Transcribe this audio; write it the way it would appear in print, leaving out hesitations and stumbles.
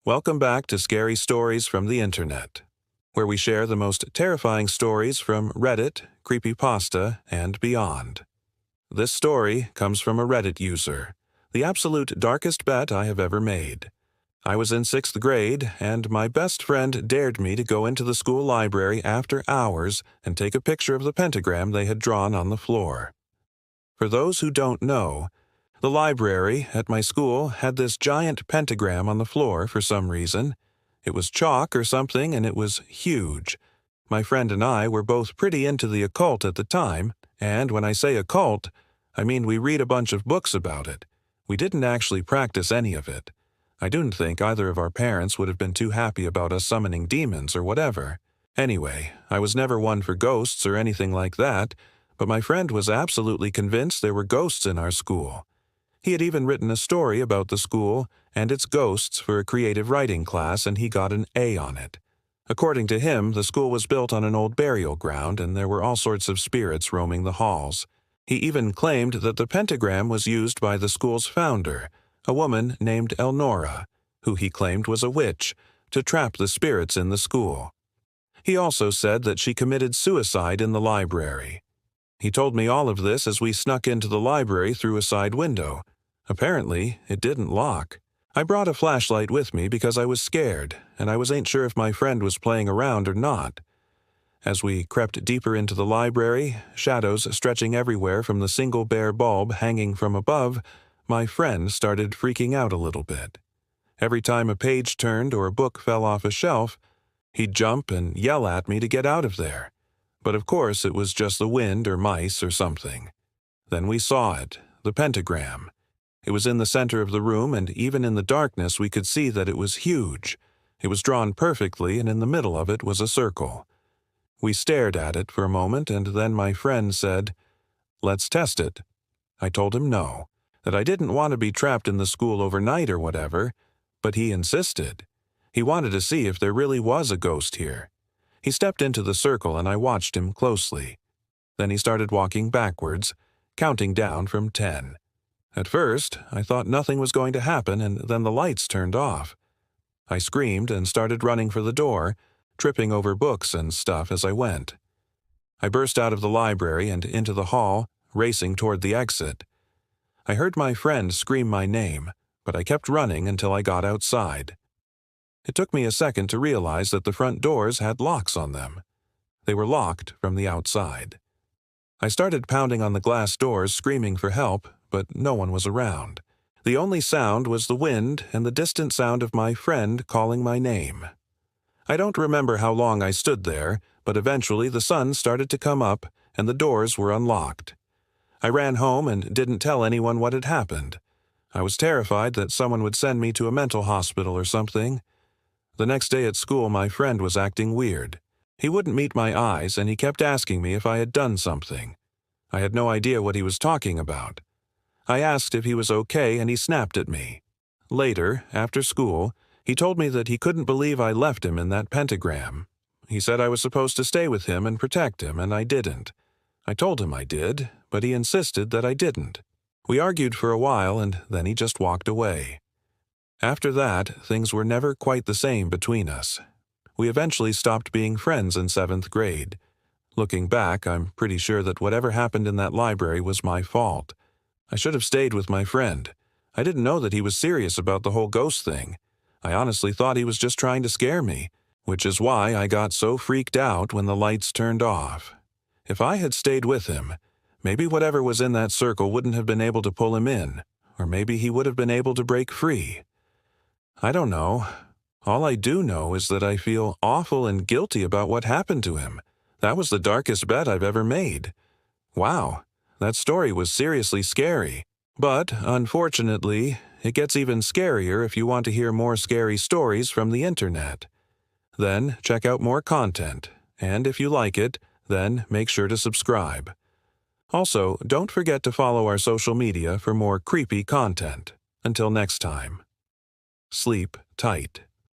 Welcome back to Scary Stories from the Internet, where we share the most terrifying stories from Reddit, Creepypasta, and beyond. This story comes from a Reddit user, the absolute darkest bet I have ever made. I was in 6th grade, and my best friend dared me to go into the school library after hours and take a picture of the pentagram they had drawn on the floor. For those who don't know, the library at my school had this giant pentagram on the floor for some reason. It was chalk or something, and it was huge. My friend and I were both pretty into the occult at the time, and when I say occult, I mean we read a bunch of books about it. We didn't actually practice any of it. I didn't think either of our parents would have been too happy about us summoning demons or whatever. Anyway, I was never one for ghosts or anything like that, but my friend was absolutely convinced there were ghosts in our school. He had even written a story about the school and its ghosts for a creative writing class, and he got an A on it. According to him, the school was built on an old burial ground, and there were all sorts of spirits roaming the halls. He even claimed that the pentagram was used by the school's founder, a woman named Elnora, who he claimed was a witch, to trap the spirits in the school. He also said that she committed suicide in the library. He told me all of this as we snuck into the library through a side window. Apparently, it didn't lock. I brought a flashlight with me because I was scared, and I wasn't sure if my friend was playing around or not. As we crept deeper into the library, shadows stretching everywhere from the single bare bulb hanging from above, my friend started freaking out a little bit. Every time a page turned or a book fell off a shelf, he'd jump and yell at me to get out of there. But of course it was just the wind or mice or something. Then we saw it, the pentagram. It was in the center of the room, and even in the darkness we could see that it was huge. It was drawn perfectly, and in the middle of it was a circle. We stared at it for a moment, and then my friend said, "Let's test it." I told him no, that I didn't want to be trapped in the school overnight or whatever, but he insisted. He wanted to see if there really was a ghost here. He stepped into the circle, and I watched him closely. Then he started walking backwards, counting down from 10. At first, I thought nothing was going to happen, and then the lights turned off. I screamed and started running for the door, tripping over books and stuff as I went. I burst out of the library and into the hall, racing toward the exit. I heard my friend scream my name, but I kept running until I got outside. It took me a second to realize that the front doors had locks on them. They were locked from the outside. I started pounding on the glass doors, screaming for help, but no one was around. The only sound was the wind and the distant sound of my friend calling my name. I don't remember how long I stood there, but eventually the sun started to come up and the doors were unlocked. I ran home and didn't tell anyone what had happened. I was terrified that someone would send me to a mental hospital or something. The next day at school, my friend was acting weird. He wouldn't meet my eyes, and he kept asking me if I had done something. I had no idea what he was talking about. I asked if he was okay, and he snapped at me. Later, after school, he told me that he couldn't believe I left him in that pentagram. He said I was supposed to stay with him and protect him, and I didn't. I told him I did, but he insisted that I didn't. We argued for a while, and then he just walked away. After that, things were never quite the same between us. We eventually stopped being friends in 7th grade. Looking back, I'm pretty sure that whatever happened in that library was my fault. I should have stayed with my friend. I didn't know that he was serious about the whole ghost thing. I honestly thought he was just trying to scare me, which is why I got so freaked out when the lights turned off. If I had stayed with him, maybe whatever was in that circle wouldn't have been able to pull him in, or maybe he would have been able to break free. I don't know. All I do know is that I feel awful and guilty about what happened to him. That was the darkest bet I've ever made. Wow, that story was seriously scary. But, unfortunately, it gets even scarier if you want to hear more scary stories from the internet. Then check out more content, and if you like it, then make sure to subscribe. Also, don't forget to follow our social media for more creepy content. Until next time. Sleep tight.